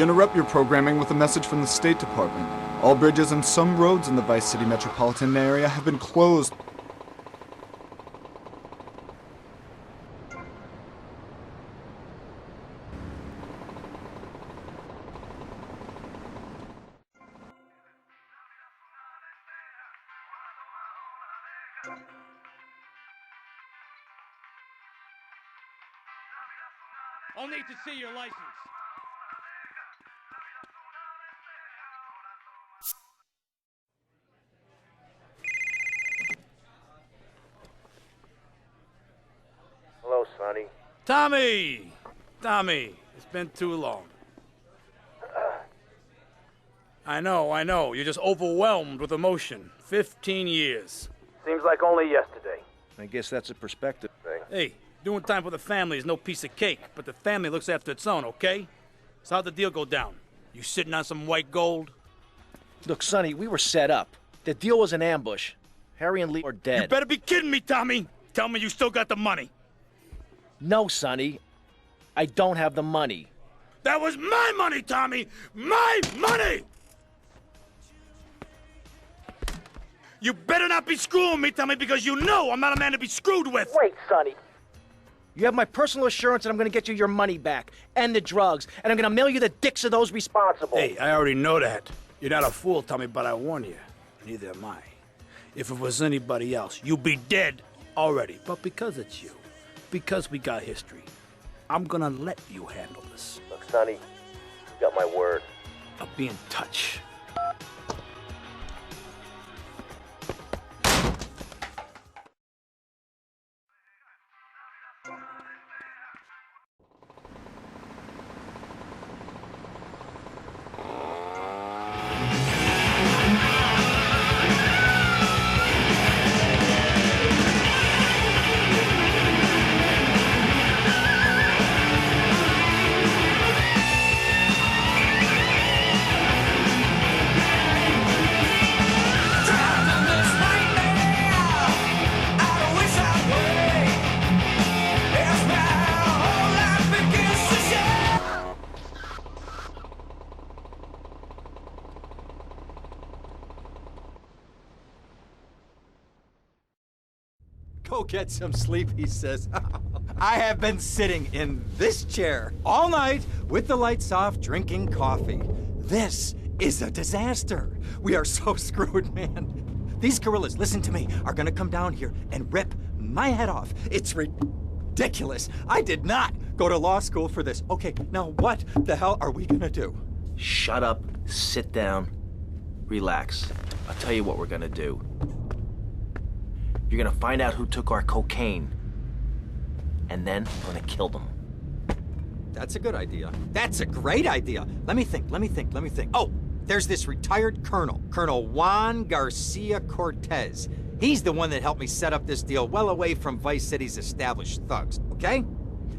We interrupt your programming with a message from the State Department. All bridges and some roads in the Vice City metropolitan area have been closed. I'll need to see your license. Hello, Sonny. Tommy! Tommy, it's been too long. I know. You're just overwhelmed with emotion. 15 years. Seems like only yesterday. I guess that's a perspective thing. Hey, doing time for the family is no piece of cake, but the family looks after its own, okay? So how'd the deal go down? You sitting on some white gold? Look, Sonny, we were set up. The deal was an ambush. Harry and Lee are dead. You better be kidding me, Tommy! Tell me you still got the money. No, Sonny. I don't have the money. That was my money, Tommy! My money! You better not be screwing me, Tommy, because you know I'm not a man to be screwed with! Wait, Sonny. You have my personal assurance that I'm gonna get you your money back, and the drugs, and I'm gonna mail you the dicks of those responsible. Hey, I already know that. You're not a fool, Tommy, but I warn you. Neither am I. If it was anybody else, you'd be dead already. But because it's you, because we got history, I'm gonna let you handle this. Look, Sonny, you got my word. I'll be in touch. Go get some sleep, he says. I have been sitting in this chair all night with the lights off, drinking coffee. This is a disaster. We are so screwed, man. These gorillas, listen to me, are gonna come down here and rip my head off. It's ridiculous. I did not go to law school for this. Okay, now what the hell are we gonna do? Shut up, sit down, relax. I'll tell you what we're gonna do. You're gonna find out who took our cocaine, and then we're gonna kill them. That's a good idea. That's a great idea. Let me think. Oh, there's this retired colonel, Colonel Juan Garcia Cortez. He's the one that helped me set up this deal well away from Vice City's established thugs, okay?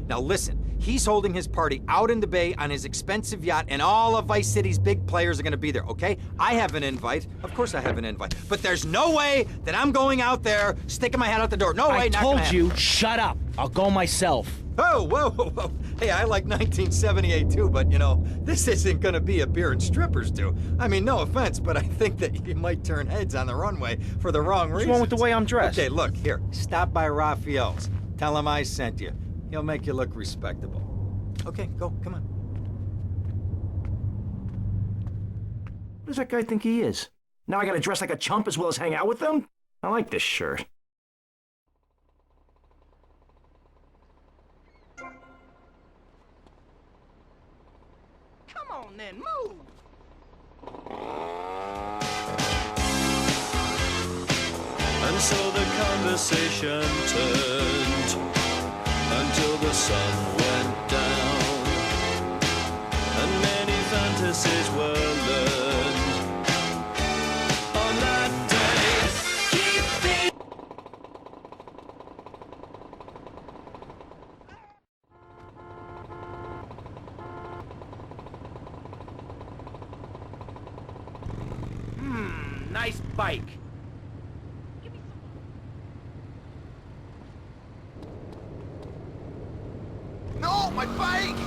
Now listen, he's holding his party out in the bay on his expensive yacht, and all of Vice City's big players are gonna be there, okay? I have an invite. Of course I have an invite. But there's no way that I'm going out there sticking my head out the door. No way, I not gonna told you, happen. shut up. I'll go myself. Oh, whoa. Hey, I like 1978 too, but you know, this isn't gonna be a beer and strippers do. I mean, no offense, but I think that you might turn heads on the runway for the wrong reasons. What's wrong with the way I'm dressed? Okay, look, here, stop by Raphael's. Tell him I sent you. He'll make you look respectable. Okay, go, come on. What does that guy think he is? Now I gotta dress like a chump as well as hang out with them? I like this shirt. Come on then, move! And so the conversation turned until the sun went down, and many fantasies were learned on that day. Keep it. Nice bike. No, my bike!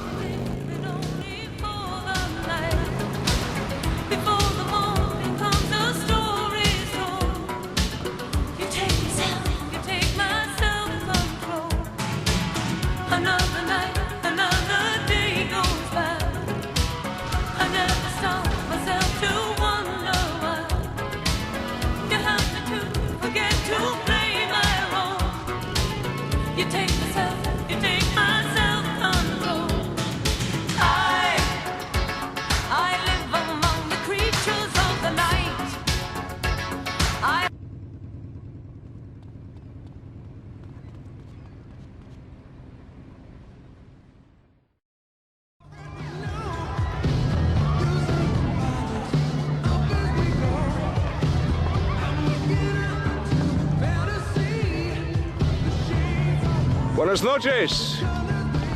Buenas noches.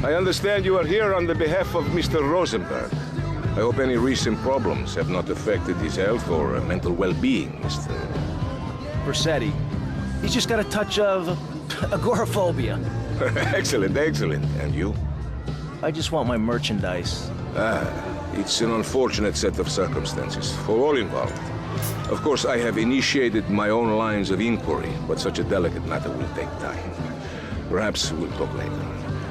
I understand you are here on the behalf of Mr. Rosenberg. I hope any recent problems have not affected his health or mental well-being, Mr. Vercetti. He's just got a touch of agoraphobia. Excellent, excellent. And you? I just want my merchandise. It's an unfortunate set of circumstances for all involved. Of course, I have initiated my own lines of inquiry, but such a delicate matter will take time. Perhaps we'll talk later.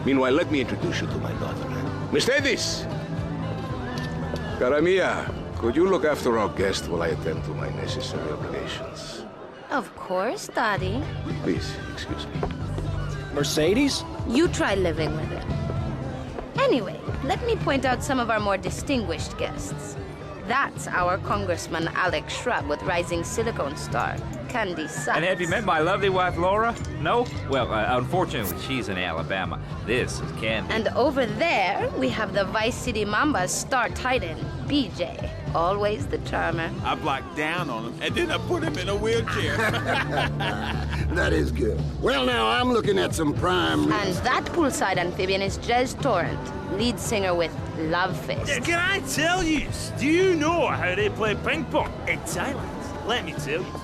Meanwhile, let me introduce you to my daughter. Miss Edis! Cara mia, could you look after our guest while I attend to my necessary obligations? Of course, Daddy. Please, excuse me. Mercedes? You try living with it. Anyway, let me point out some of our more distinguished guests. That's our Congressman Alex Shrub with Rising Silicon Star, Candy Sykes. And have you met my lovely wife, Laura? No? Well, unfortunately, she's in Alabama. This is Candy. And over there, we have the Vice City Mamba's star titan, BJ. Always the charmer. I blocked down on him, and then I put him in a wheelchair. That is good. Well, now, I'm looking at some prime... And that poolside amphibian is Jez Torrent, lead singer with Love Fist. Can I tell you? Do you know how they play ping pong in Thailand? Let me tell you.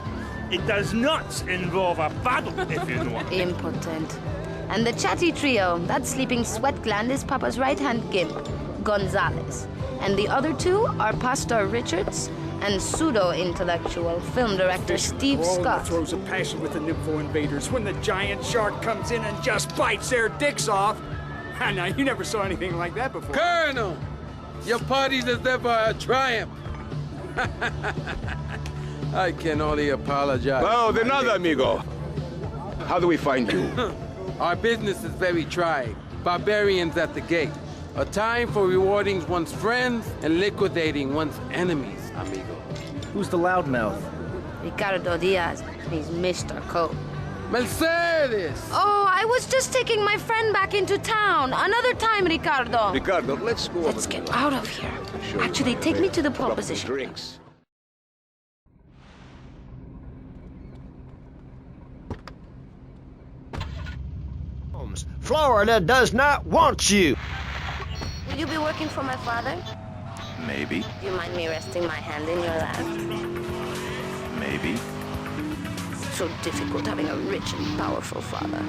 It does not involve a paddle, if you know what I mean. Impotent. And the chatty trio, that sleeping sweat gland is Papa's right-hand gimp, Gonzalez. And the other two are Pastor Richards and pseudo-intellectual film director Steve Scott. Throws a passion with the Nipvo invaders when the giant shark comes in and just bites their dicks off. Now, you never saw anything like that before. Colonel, your party is never a triumph. I can only apologize. Oh, de nada, amigo. How do we find you? Our business is very trying. Barbarians at the gate. A time for rewarding one's friends and liquidating one's enemies, amigo. Who's the loudmouth? Ricardo Diaz. He's Mr. Cope. Mercedes! Oh, I was just taking my friend back into town. Another time, Ricardo. Ricardo, let's go. Let's get out of here. Actually, take me to the pole position. Drinks. Florida does not want you. Will you be working for my father? Maybe. Do you mind me resting my hand in your lap? Maybe. It's so difficult having a rich and powerful father.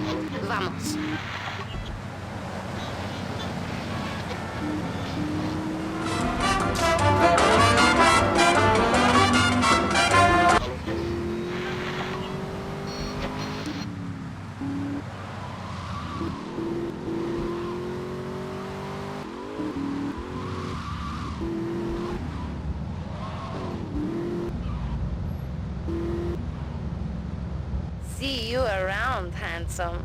Vamos. See you around, handsome.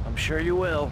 I'm sure you will.